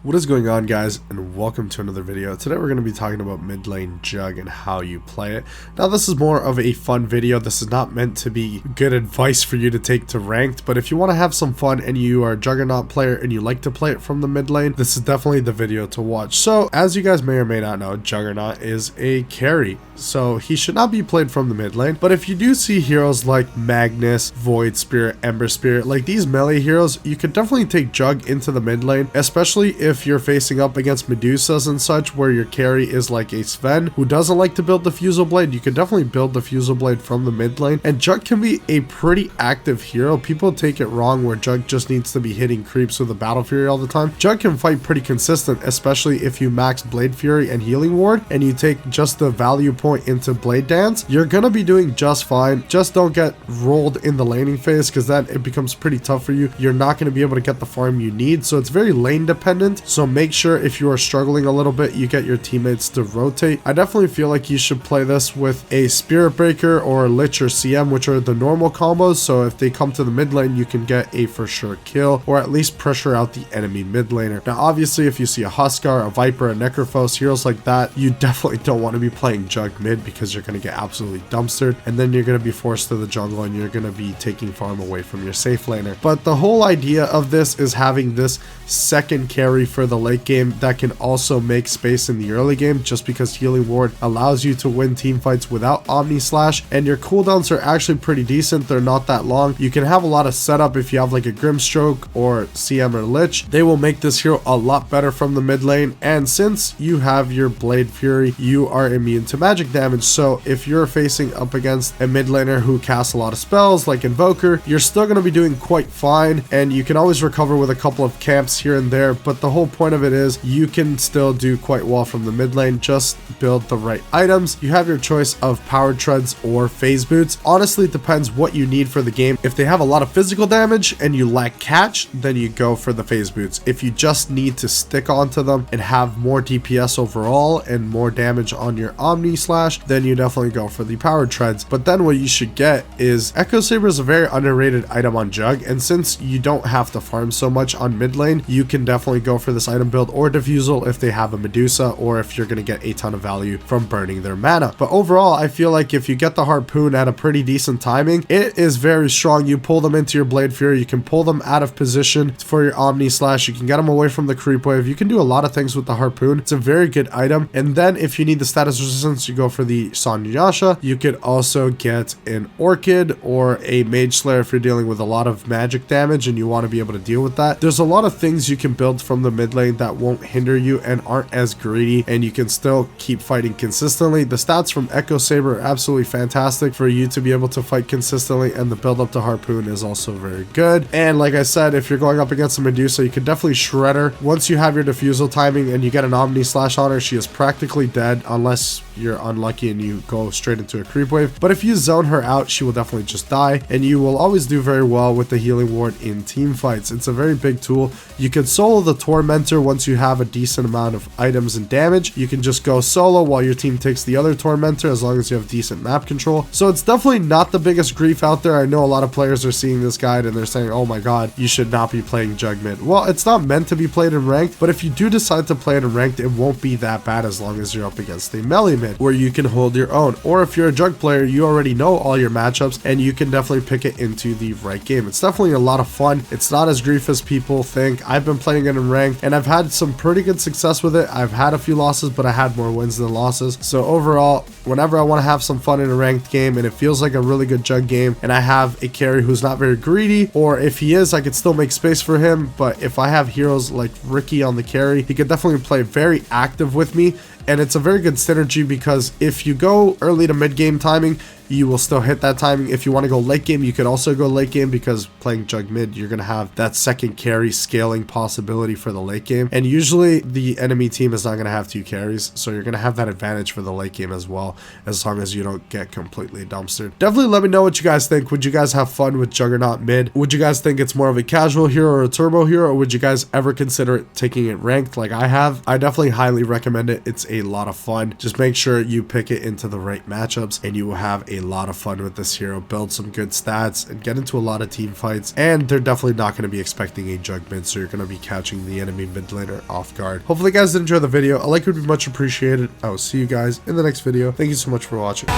What is going on, guys, and welcome to another video. Today we're going to be talking about mid lane jug and how you play it. Now this is more of a fun video. This is not meant to be good advice for you to take to ranked, but if you want to have some fun and you are a juggernaut player and you like to play it from the mid lane, this is definitely the video to watch. So as you guys may or may not know, Juggernaut is a carry, so he should not be played from the mid lane. But if you do see heroes like Magnus, Void Spirit, Ember Spirit, like these melee heroes, you can definitely take Jug into the mid lane, especially if you're facing up against Medusas and such, where your carry is like a Sven who doesn't like to build the Fusel Blade. You can definitely build the Fusel Blade from the mid lane, and Jug can be a pretty active hero. People take it wrong where Jug just needs to be hitting creeps with a Battle Fury all the time. Jug can fight pretty consistent, especially if you max Blade Fury and Healing Ward and you take just the value point into Blade Dance. You're gonna be doing just fine. Just don't get rolled in the laning phase, because then it becomes pretty tough for you. You're not going to be able to get the farm you need, so it's very lane dependent. So make sure if you are struggling a little bit, you get your teammates to rotate. I definitely feel like you should play this with a Spirit Breaker or Lich or CM, which are the normal combos, so if they come to the mid lane, you can get a for sure kill, or at least pressure out the enemy mid laner. Now obviously if you see a Huskar, a Viper, a Necrophos, heroes like that, you definitely don't want to be playing Jug mid, because you're going to get absolutely dumpstered, and then you're going to be forced to the jungle and you're going to be taking farm away from your safe laner. But the whole idea of this is having this second carry for the late game that can also make space in the early game, just because Healing Ward allows you to win team fights without Omni Slash, and your cooldowns are actually pretty decent. They're not that long. You can have a lot of setup if you have like a Grimstroke or CM or Lich. They will make this hero a lot better from the mid lane, and since you have your Blade Fury, you are immune to magic damage. So if you're facing up against a mid laner who casts a lot of spells like Invoker, you're still going to be doing quite fine, and you can always recover with a couple of camps here and there. But the whole point of it is you can still do quite well from the mid lane. Just build the right items. You have your choice of Power Treads or Phase Boots. Honestly, it depends what you need for the game. If they have a lot of physical damage and you lack catch, then you go for the Phase Boots. If you just need to stick onto them and have more DPS overall and more damage on your Omni Slash, then you definitely go for the Power Treads. But then what you should get is Echo Saber is a very underrated item on Jug, and since you don't have to farm so much on mid lane, you can definitely go for this item build, or Diffusal if they have a Medusa, or if you're going to get a ton of value from burning their mana. But overall, I feel like if you get the Harpoon at a pretty decent timing, it is very strong. You pull them into your Blade Fury, you can pull them out of position for your Omni Slash, you can get them away from the creep wave. You can do a lot of things with the Harpoon. It's a very good item. And then if you need the status resistance, you go for the Sanyasha. You could also get an Orchid or a Mage Slayer if you're dealing with a lot of magic damage and you want to be able to deal with that. There's a lot of things you can build from the mid lane that won't hinder you and aren't as greedy, and you can still keep fighting consistently. The stats from Echo Saber are absolutely fantastic for you to be able to fight consistently, and the build up to Harpoon is also very good. And like I said, if you're going up against a Medusa, you can definitely shred her. Once you have your Diffusal timing and you get an Omni Slash on her, she is practically dead unless you're unlucky and you go straight into a creep wave. But if you zone her out, she will definitely just die, and you will always do very well with the Healing Ward in team fights. It's a very big tool. You can solo the Tormentor once you have a decent amount of items and damage. You can just go solo while your team takes the other Tormentor, as long as you have decent map control. So it's definitely not the biggest grief out there. I know a lot of players are seeing this guide and they're saying, oh my god, you should not be playing Jug mid. Well, it's not meant to be played in ranked, but if you do decide to play it in ranked, it won't be that bad as long as you're up against a melee mid where you can hold your own. Or if you're a Jug player, you already know all your matchups and you can definitely pick it into the right game. It's definitely a lot of fun. It's not as grief as people think. I've been playing it in ranked and I've had some pretty good success with it. I've had a few losses, but I had more wins than losses. So overall, whenever I want to have some fun in a ranked game and it feels like a really good Jug game, and I have a carry who's not very greedy, or if he is, I could still make space for him. But if I have heroes like Ricky on the carry, he could definitely play very active with me, and it's a very good synergy, because if you go early to mid game timing, you will still hit that timing. If you want to go late game, you could also go late game, because playing Jug mid, you're going to have that second carry scaling possibility for the late game. And usually the enemy team is not going to have two carries, so you're going to have that advantage for the late game as well, as long as you don't get completely dumpstered. Definitely let me know what you guys think. Would you guys have fun with Juggernaut mid? Would you guys think it's more of a casual hero or a turbo hero, or would you guys ever consider taking it ranked like I have? I definitely highly recommend it. It's a lot of fun. Just make sure you pick it into the right matchups and you will have a lot of fun with this hero, build some good stats, and get into a lot of team fights. And they're definitely not going to be expecting a jug mid, so you're going to be catching the enemy mid laner off guard. Hopefully you guys did enjoy the video. A like would be much appreciated. I will see you guys in the next video. Thank you so much for watching.